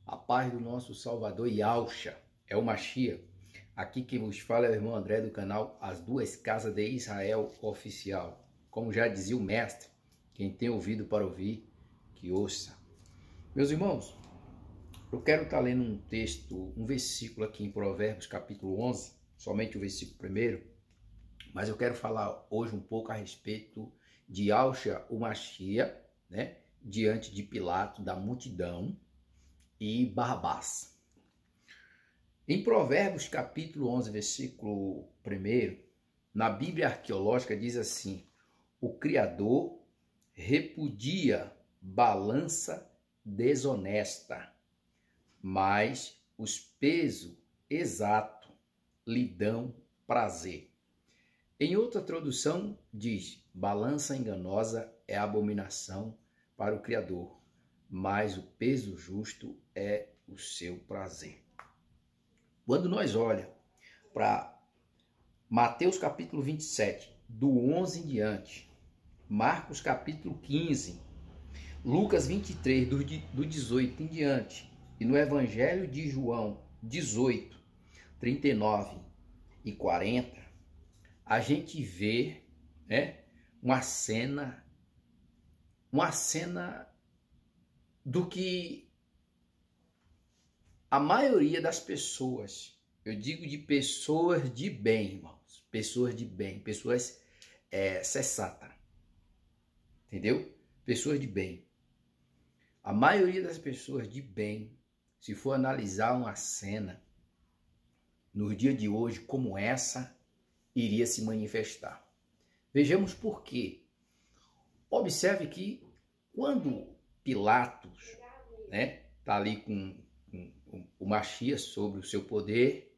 A paz do nosso Salvador Yahushua, é o Mashiach. Aqui quem vos fala é o irmão André do canal As Duas Casas de Israel Oficial. Como já dizia o mestre, quem tem ouvido para ouvir, que ouça. Meus irmãos, eu quero estar lendo um texto, um versículo aqui em Provérbios capítulo 11, somente o versículo 1, mas eu quero falar hoje um pouco a respeito de Yahushua, o Mashiach, né, diante de Pilato, da multidão, e Barrabás. Em Provérbios capítulo 11, versículo 1, na Bíblia arqueológica diz assim: o Criador repudia balança desonesta, mas os pesos exatos lhe dão prazer. Em outra tradução diz: balança enganosa é abominação para o Criador, mas o peso justo é o seu prazer. Quando nós olhamos para Mateus capítulo 27, do 11 em diante, Marcos capítulo 15, Lucas 23, do 18 em diante, e no Evangelho de João 18, 39 e 40, a gente vê, né, uma cena do que a maioria das pessoas, eu digo de pessoas de bem, irmãos, pessoas de bem, pessoas sensatas, entendeu? Pessoas de bem. A maioria das pessoas de bem, se for analisar uma cena no dia de hoje como essa, iria se manifestar. Vejamos por quê. Observe que quando Pilatos, né, tá ali com o Mashiach sobre o seu poder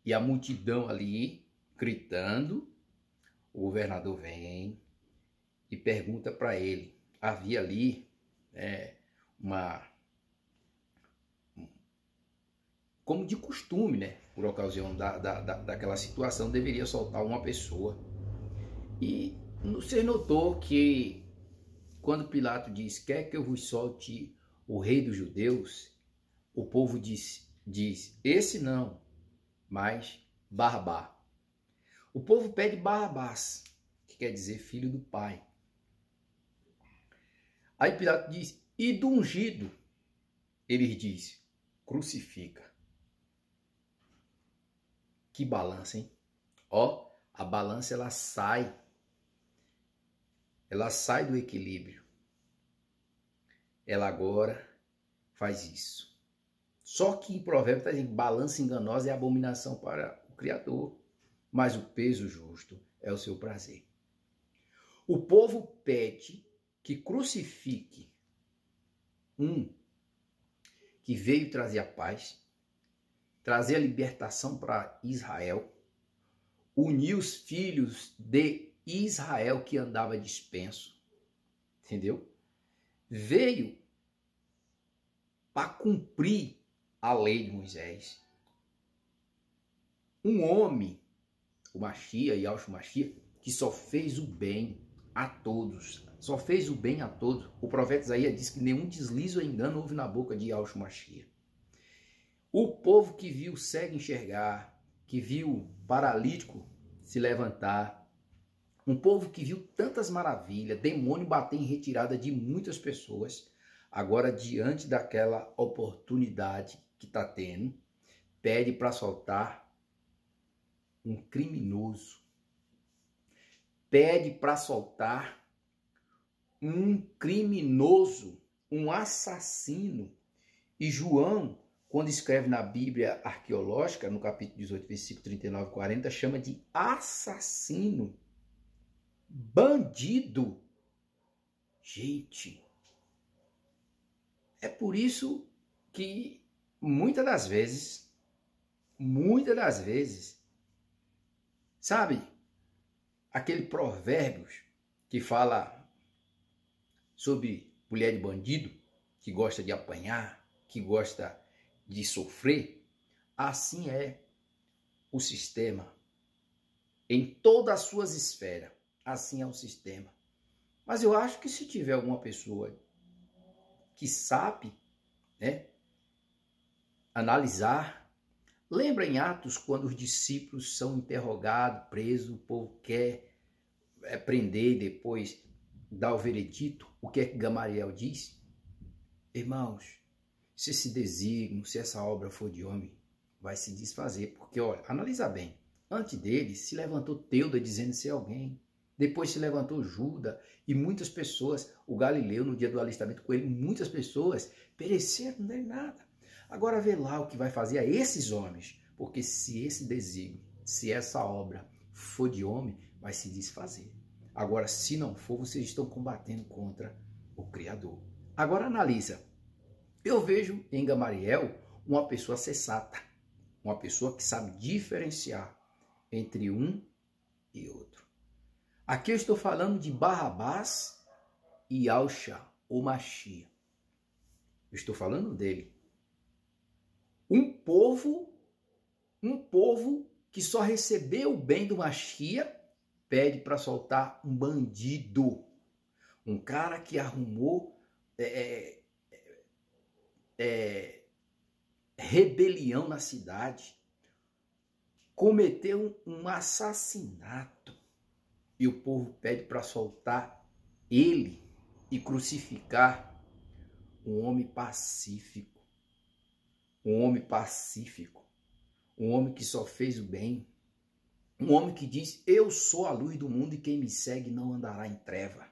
e a multidão ali gritando, o governador vem e pergunta para ele. Havia ali como de costume, né, por ocasião daquela situação, deveria soltar uma pessoa. E você notou que quando Pilato diz: quer que eu vos solte o rei dos judeus? O povo diz esse não, mas Barrabás. O povo pede Barrabás, que quer dizer filho do pai. Aí Pilato diz: e do ungido? Ele diz: crucifica. Que balança, hein? Ó, a balança ela sai do equilíbrio. Ela agora faz isso. Só que em Provérbios está dizendo: balança enganosa é abominação para o Criador, mas o peso justo é o seu prazer. O povo pede que crucifique um que veio trazer a paz, trazer a libertação para Israel, unir os filhos de Israel que andava dispenso, entendeu? Veio para cumprir a lei de Moisés. Um homem, o Mashiach, Yahushua Mashiach, que só fez o bem a todos. Só fez o bem a todos. O profeta Isaías diz que nenhum deslize ou engano houve na boca de Yahushua Mashiach. O povo que viu o cego enxergar, que viu o paralítico se levantar, um povo que viu tantas maravilhas, demônio bater em retirada de muitas pessoas, agora diante daquela oportunidade que está tendo, pede para soltar um criminoso, pede para soltar um criminoso, um assassino. E João, quando escreve na Bíblia arqueológica, no capítulo 18, versículo 39 e 40, chama de assassino, bandido. Gente, é por isso que muitas das vezes, sabe, aquele provérbios que fala sobre mulher de bandido, que gosta de apanhar, que gosta de sofrer, assim é o sistema em todas as suas esferas. Assim é o sistema. Mas eu acho que se tiver alguma pessoa que sabe, né, analisar. Lembra em Atos, quando os discípulos são interrogados, presos, o povo quer prender e depois dar o veredito? O que é que Gamaliel diz? Irmãos, se esse desígnio, se essa obra for de homem, vai se desfazer. Porque, olha, analisa bem. Antes dele se levantou Teuda dizendo ser alguém. Depois se levantou Judas e muitas pessoas, o Galileu no dia do alistamento com ele, muitas pessoas pereceram, não deu nada. Agora vê lá o que vai fazer a esses homens, porque se esse desígnio, se essa obra for de homem, vai se desfazer. Agora, se não for, vocês estão combatendo contra o Criador. Agora analisa. Eu vejo em Gamaliel uma pessoa sensata, uma pessoa que sabe diferenciar entre um e outro. Aqui eu estou falando de Barrabás e Yahshua, ou Machia. Eu estou falando dele. Um povo que só recebeu o bem do Machia pede para soltar um bandido. Um cara que arrumou rebelião na cidade. Cometeu um assassinato. E o povo pede para soltar ele e crucificar um homem pacífico. Um homem pacífico. Um homem que só fez o bem. Um homem que diz, eu sou a luz do mundo e quem me segue não andará em treva.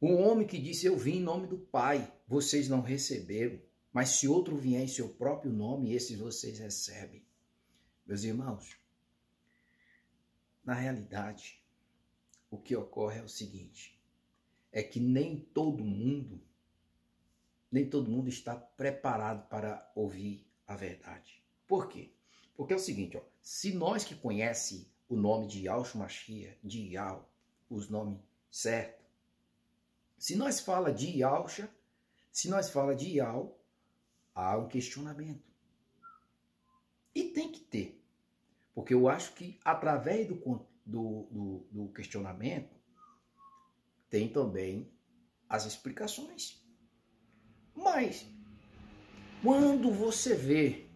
Um homem que disse, eu vim em nome do Pai, vocês não receberam. Mas se outro vier em seu próprio nome, esses vocês recebem. Meus irmãos, na realidade, o que ocorre é o seguinte, é que nem todo mundo está preparado para ouvir a verdade. Por quê? Porque é o seguinte, ó, se nós que conhecemos o nome de Yahshua Machia, de Yahweh, os nomes certos, se nós fala de Yahshua, se nós fala de Yahweh, há um questionamento. E tem que ter. Porque eu acho que através do questionamento tem também as explicações. Mas quando você vê,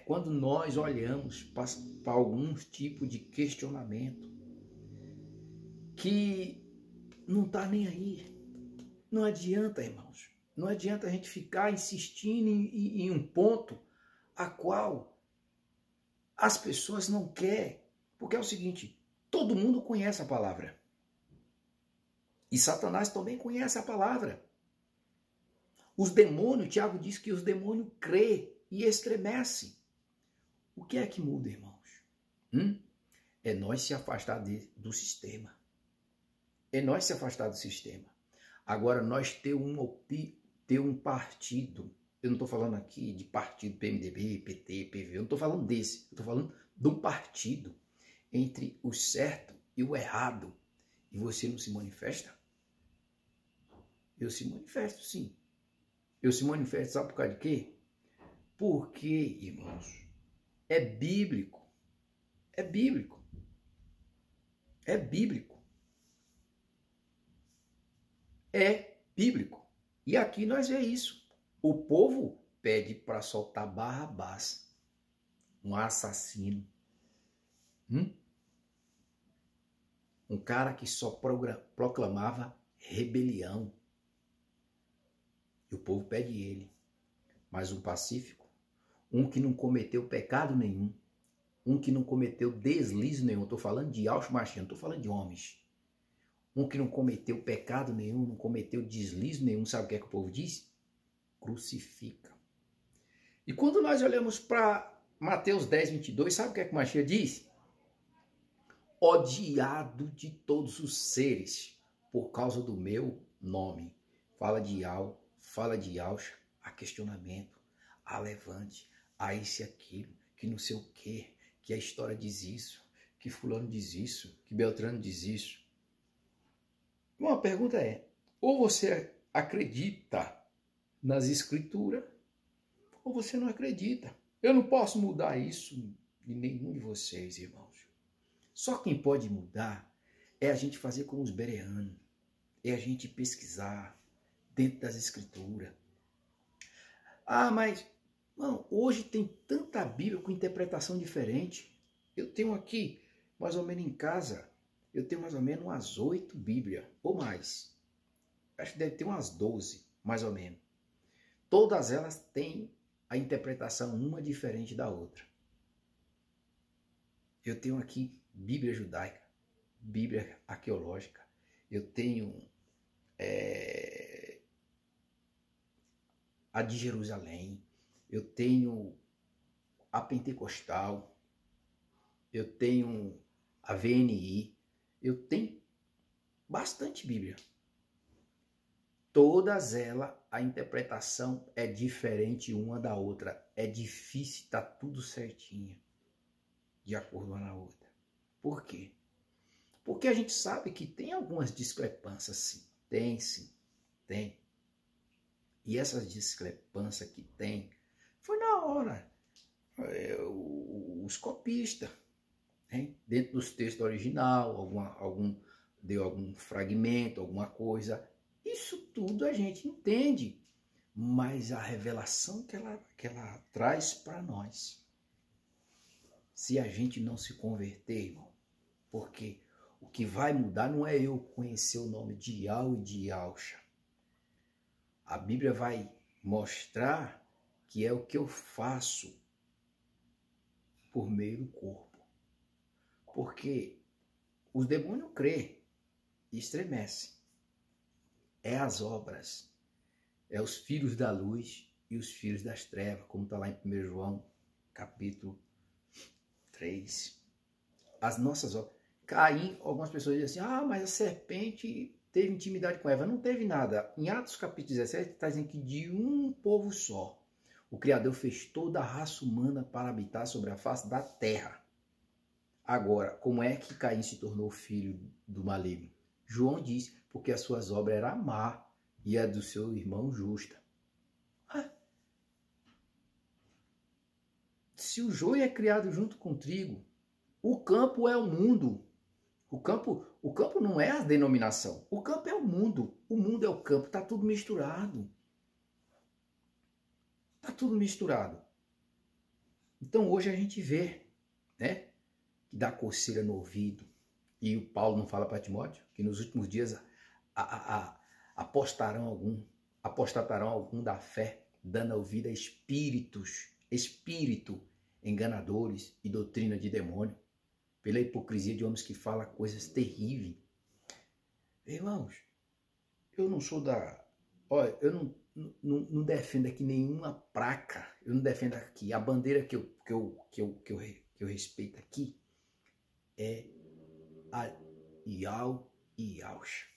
quando nós olhamos para alguns tipos de questionamento que não está nem aí, não adianta, irmãos, não adianta a gente ficar insistindo em um ponto a qual as pessoas não querem, porque é o seguinte, todo mundo conhece a palavra. E Satanás também conhece a palavra. Os demônios, Tiago diz que os demônios crê e estremecem. O que é que muda, irmãos? É nós se afastar do sistema. É nós se afastar do sistema. Agora, nós ter um partido. Eu não estou falando aqui de partido PMDB, PT, PV. Eu não estou falando desse. Eu estou falando de um partido entre o certo e o errado. E você não se manifesta? Eu se manifesto, sim. Eu se manifesto, sabe por causa de quê? Porque, irmãos, é bíblico. É bíblico. É bíblico. É bíblico. E aqui nós vemos isso. O povo pede para soltar Barrabás, um assassino. Um cara que só proclamava rebelião. E o povo pede ele. Mas um pacífico, um que não cometeu pecado nenhum, um que não cometeu deslize nenhum. Estou falando de Yahshua Mashiach, não estou falando de homens. Um que não cometeu pecado nenhum, não cometeu deslize nenhum. Sabe o que é que o povo diz? Crucifica. E quando nós olhamos para Mateus 10, 22, sabe o que é que o Mashiach diz? Odiado de todos os seres por causa do meu nome. Fala de Yahweh, fala de Yahshua, há questionamento, há levante, há isso e aquilo, que não sei o quê, que a história diz isso, que fulano diz isso, que Beltrano diz isso. Uma pergunta é, ou você acredita nas escrituras, ou você não acredita. Eu não posso mudar isso de nenhum de vocês, irmãos. Só quem pode mudar é a gente fazer como os bereanos, é a gente pesquisar dentro das escrituras. Ah, mas Mano, hoje tem tanta Bíblia com interpretação diferente. Eu tenho aqui, mais ou menos em casa, eu tenho mais ou menos umas 8 Bíblias, ou mais. Acho que deve ter umas 12, mais ou menos. Todas elas têm a interpretação uma diferente da outra. Eu tenho aqui Bíblia judaica, Bíblia arqueológica, eu tenho a de Jerusalém, eu tenho a pentecostal, eu tenho a VNI, eu tenho bastante Bíblia. Todas elas, a interpretação é diferente uma da outra. É difícil estar tudo certinho, de acordo uma na outra. Por quê? Porque a gente sabe que tem algumas discrepâncias, sim. Tem, sim. Tem. E essas discrepâncias que tem, foi na hora. Os copistas, hein? Dentro dos textos original, deu algum fragmento, alguma coisa. Isso tudo a gente entende, mas a revelação que ela traz para nós, se a gente não se converter, irmão, porque o que vai mudar não é eu conhecer o nome de Yahweh e de Yahusha. A Bíblia vai mostrar que é o que eu faço por meio do corpo. Porque os demônios crêem e estremecem. É as obras, é os filhos da luz e os filhos das trevas, como está lá em 1 João, capítulo 3. As nossas obras. Caim, algumas pessoas dizem assim, mas a serpente teve intimidade com Eva. Não teve nada. Em Atos capítulo 17, está dizendo que de um povo só, o Criador fez toda a raça humana para habitar sobre a face da terra. Agora, como é que Caim se tornou filho do maligno? João diz, porque as suas obras eram má e a do seu irmão justa. Se o joio é criado junto com o trigo, o campo é o mundo. O campo não é a denominação. O campo é o mundo. O mundo é o campo. Está tudo misturado. Está tudo misturado. Então hoje a gente vê, né, que dá coceira no ouvido. E o Paulo não fala para Timóteo que nos últimos dias apostatarão algum da fé, dando ouvido a espírito enganadores e doutrina de demônio, pela hipocrisia de homens que falam coisas terríveis. Irmãos, eu não sou da... Olha, eu não defendo aqui nenhuma placa, eu não defendo aqui. A bandeira que eu respeito aqui é a Yahweh e Yahusha.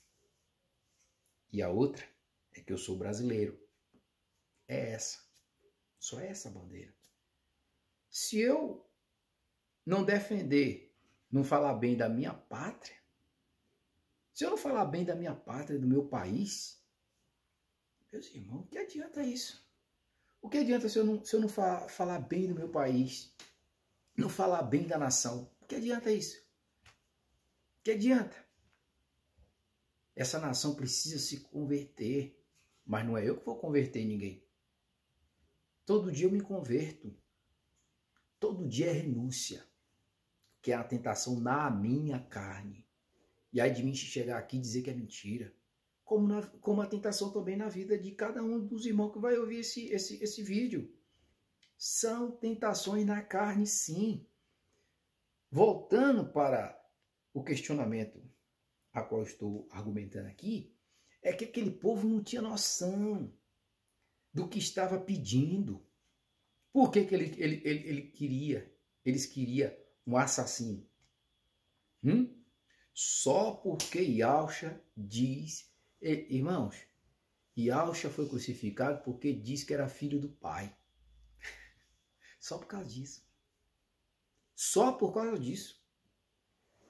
E a outra é que eu sou brasileiro. É essa. Só essa bandeira. Se eu não defender, não falar bem da minha pátria, se eu não falar bem da minha pátria, do meu país, meus irmãos, o que adianta isso? O que adianta se eu não falar bem do meu país, não falar bem da nação? O que adianta isso? O que adianta? Essa nação precisa se converter, mas não é eu que vou converter ninguém. Todo dia eu me converto. Todo dia é renúncia, que é a tentação na minha carne. E aí de mim chegar aqui e dizer que é mentira. Como a tentação também na vida de cada um dos irmãos que vai ouvir esse vídeo. São tentações na carne, sim. Voltando para o questionamento a qual eu estou argumentando aqui, é que aquele povo não tinha noção do que estava pedindo. Por que eles queriam um assassino? Só porque Yahusha diz... Irmãos, Yahusha foi crucificado porque diz que era filho do Pai. Só por causa disso. Só por causa disso.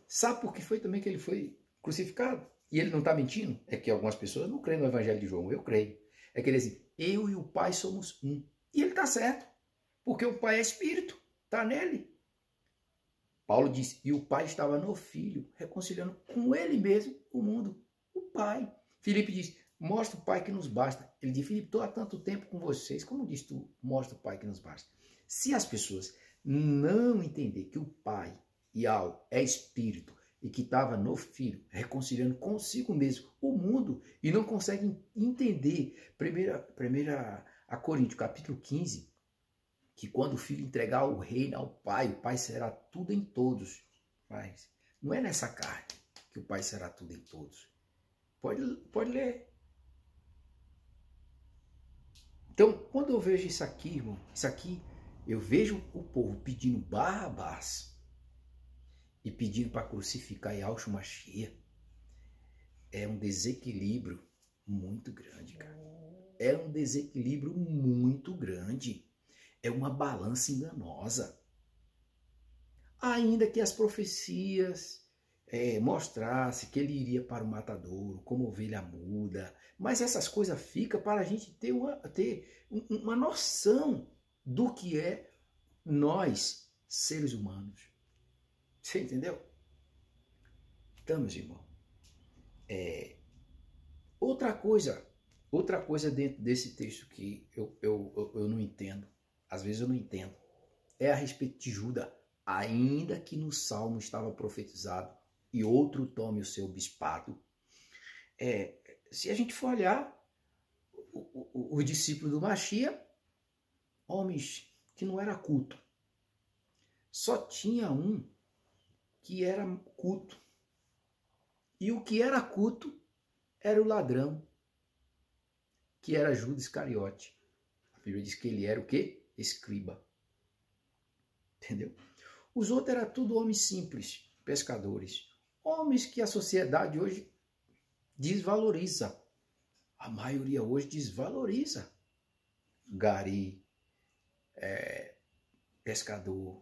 Sabe por que foi também que ele foi crucificado? E ele não está mentindo? É que algumas pessoas não creem no Evangelho de João. Eu creio. É que ele diz, eu e o Pai somos um. E ele está certo. Porque o Pai é Espírito. Está nele. Paulo diz, e o Pai estava no Filho, reconciliando com ele mesmo o mundo. O Pai. Filipe diz, Mostra o Pai que nos basta. Ele diz, Filipe, estou há tanto tempo com vocês. Como diz tu, mostra o Pai que nos basta. Se as pessoas não entender que o Pai, Yahweh, é Espírito e que estava no Filho, reconciliando consigo mesmo o mundo e não conseguem entender, 1 Coríntios, capítulo 15, que quando o Filho entregar o reino ao Pai, o Pai será tudo em todos. Mas não é nessa carne que o Pai será tudo em todos. Pode ler. Então, quando eu vejo isso aqui, irmão, isso aqui, eu vejo o povo pedindo Barrabás e pedindo para crucificar Yahshua Mashiach. É um desequilíbrio muito grande, cara. É um desequilíbrio muito grande. É uma balança enganosa. Ainda que as profecias mostrassem que ele iria para o matadouro, como ovelha muda, mas essas coisas ficam para a gente ter uma noção do que é nós, seres humanos. Você entendeu? Então, meus irmãos, outra coisa dentro desse texto que eu não entendo, às vezes eu não entendo, é a respeito de Judas, ainda que no Salmo estava profetizado e outro tome o seu bispado. Se a gente for olhar, os discípulos do Mashiach, homens que não era culto, só tinha um que era culto. E o que era culto era o ladrão, que era Judas Iscariote. A Bíblia diz que ele era o quê? Escriba. Entendeu? Os outros eram tudo homens simples, pescadores. Homens que a sociedade hoje desvaloriza. A maioria hoje desvaloriza. Gari, pescador,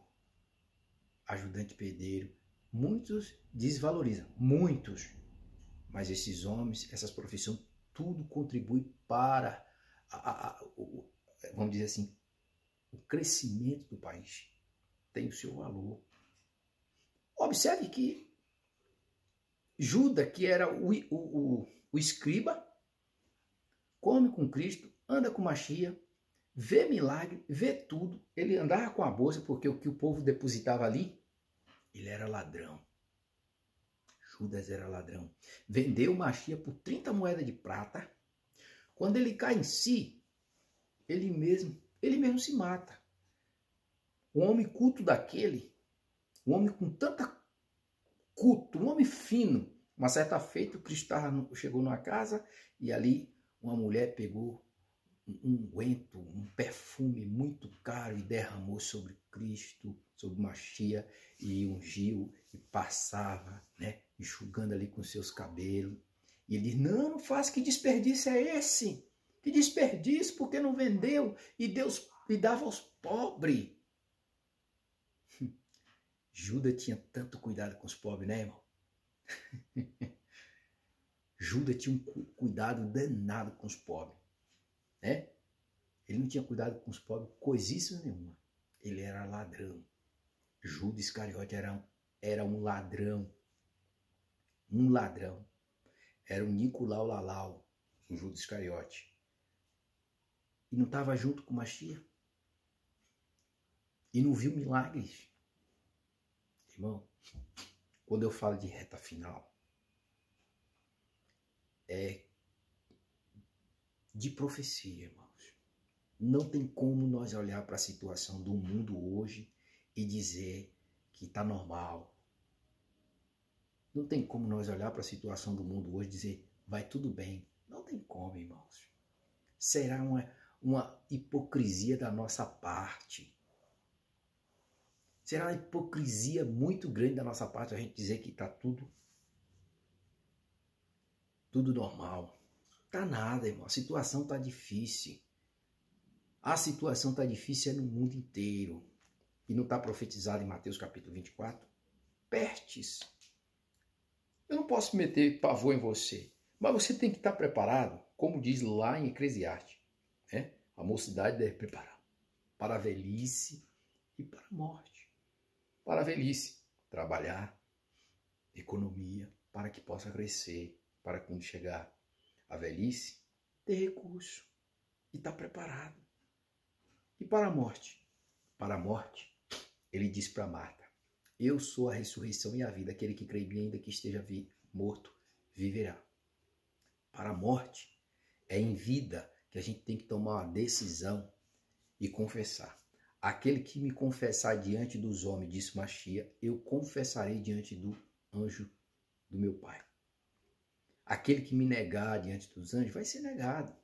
ajudante pedreiro. Muitos desvalorizam. Muitos. Mas esses homens, essas profissões, tudo contribui para, vamos dizer assim, o crescimento do país. Tem o seu valor. Observe que Judas, que era o escriba, come com Cristo, anda com Mashiach, vê milagre, vê tudo. Ele andava com a bolsa, porque o que o povo depositava ali, ele era ladrão. Judas era ladrão. Vendeu Mashiach por 30 moedas de prata. Quando ele cai em si, ele mesmo se mata. Um homem culto daquele, um homem com tanta culto, um homem fino. Uma certa feita, o Cristo chegou numa casa e ali uma mulher pegou um unguento, um perfume muito caro e derramou sobre Cristo, sobre Mashiach, e ungiu e passava, né, enxugando ali com seus cabelos. E ele diz, não faça, que desperdício é esse? Que desperdício, porque não vendeu e Deus lhe dava aos pobres. Judas tinha tanto cuidado com os pobres, né, irmão? Judas tinha um cuidado danado com os pobres, né? Ele não tinha cuidado com os pobres coisíssima nenhuma. Ele era ladrão. Judas Iscariote era um ladrão. Um ladrão. Era um Nicolau Lalau, o Judas Iscariote. E não estava junto com Mashiach. E não viu milagres. Irmão, quando eu falo de reta final, é de profecia, irmãos. Não tem como nós olhar para a situação do mundo hoje e dizer que está normal. Não tem como nós olhar para a situação do mundo hoje e dizer vai tudo bem. Não tem como, irmãos. Será uma hipocrisia da nossa parte. Será uma hipocrisia muito grande da nossa parte a gente dizer que está tudo normal. Tá nada, irmão. A situação tá difícil. A situação tá difícil no mundo inteiro. E não está profetizado em Mateus capítulo 24? Pestes. Eu não posso meter pavor em você, mas você tem que estar preparado, como diz lá em Eclesiastes, né? A mocidade deve preparar para a velhice e para a morte. Para a velhice, trabalhar, economia, para que possa crescer, para quando chegar a velhice, ter recurso e estar preparado. E para a morte? Para a morte, ele diz para Marta, eu sou a ressurreição e a vida, aquele que crê em mim, ainda que esteja morto, viverá. Para a morte, é em vida que a gente tem que tomar uma decisão e confessar. Aquele que me confessar diante dos homens, disse Machia, eu confessarei diante do anjo do meu Pai. Aquele que me negar diante dos anjos vai ser negado.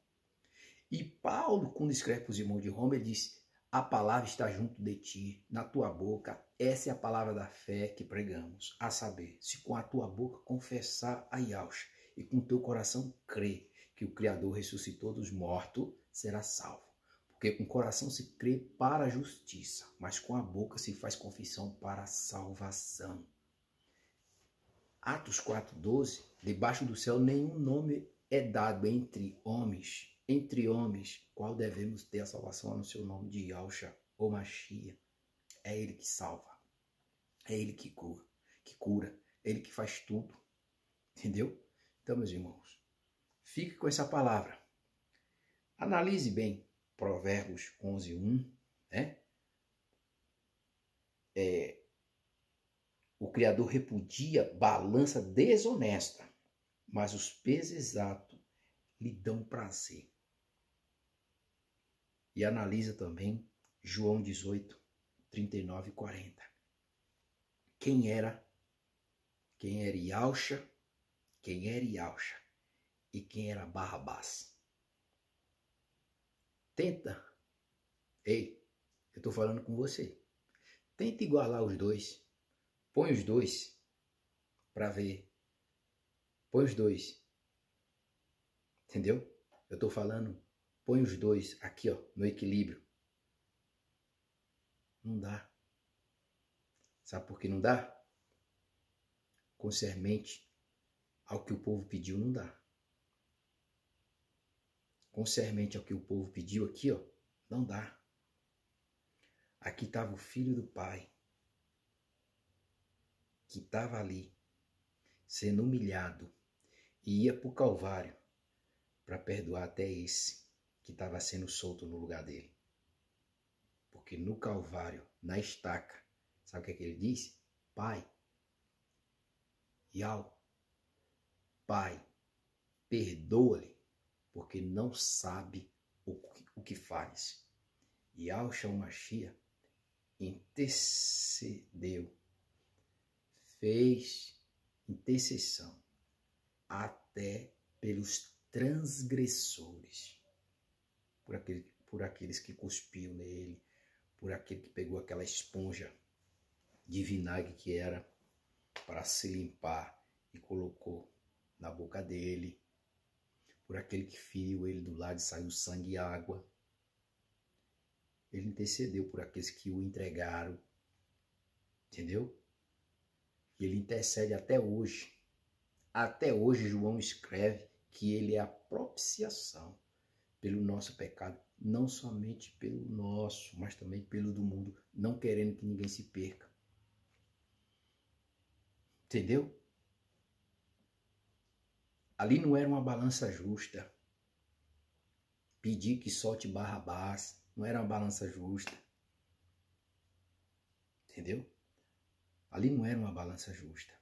E Paulo, quando escreve para os irmãos de Roma, ele diz, a palavra está junto de ti, na tua boca. Essa é a palavra da fé que pregamos. A saber, se com a tua boca confessar a Yahshua e com o teu coração crer que o Criador ressuscitou dos mortos, será salvo. Porque com o coração se crê para a justiça, mas com a boca se faz confissão para a salvação. Atos 4,12, debaixo do céu nenhum nome é dado entre homens, qual devemos ter a salvação no seu nome de Yahshua ou Machia. É ele que salva, é ele que cura, é ele que faz tudo, entendeu? Então, meus irmãos, fique com essa palavra. Analise bem Provérbios 11:1, né? O Criador repudia balança desonesta, mas os pesos exatos lhe dão prazer. E analisa também João 18, 39 e 40. Quem era Yahshua, e quem era Barrabás. Tenta, eu estou falando com você, tenta igualar os dois, põe os dois para ver, põe os dois, entendeu? Eu estou falando, põe os dois aqui, ó, no equilíbrio. Não dá. Sabe por que não dá? Concernente ao que o povo pediu, não dá. Concernente ao que o povo pediu aqui, ó, não dá. Aqui estava o filho do pai, que estava ali, sendo humilhado, e ia para o Calvário para perdoar até esse que estava sendo solto no lugar dele. Porque no Calvário, na estaca, sabe o que é que ele disse? Pai, Pai, perdoa-lhe, porque não sabe o que faz. E Yahshua Machia intercedeu, fez intercessão até pelos transgressores, por aqueles que cuspiam nele, por aquele que pegou aquela esponja de vinagre que era para se limpar e colocou na boca dele, por aquele que feriu ele do lado e saiu sangue e água. Ele intercedeu por aqueles que o entregaram, entendeu? E ele intercede até hoje. Até hoje João escreve que ele é a propiciação pelo nosso pecado, não somente pelo nosso, mas também pelo do mundo, não querendo que ninguém se perca. Entendeu? Ali não era uma balança justa. Pedir que solte Barrabás não era uma balança justa. Entendeu? Ali não era uma balança justa.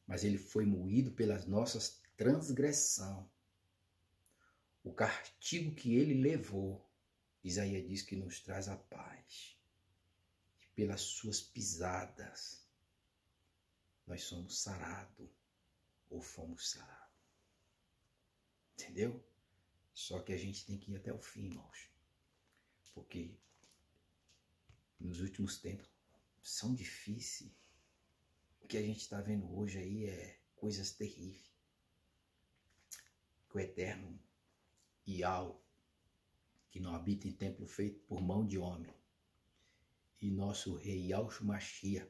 Mas ele foi moído pelas nossas transgressões. O castigo que ele levou, Isaías diz que nos traz a paz. E pelas suas pisadas, nós somos sarados, ou fomos sarados. Entendeu? Só que a gente tem que ir até o fim, irmãos. Porque nos últimos tempos são difíceis. O que a gente está vendo hoje aí é coisas terríveis. Que o eterno Yahweh, que não habita em templo feito por mão de homem, e nosso rei Yahshua Machia,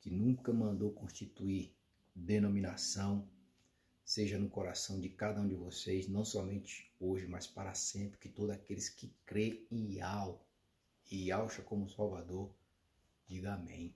que nunca mandou constituir denominação, seja no coração de cada um de vocês, não somente hoje, mas para sempre, que todos aqueles que crêem em Yahweh e Yahshua como Salvador, diga amém.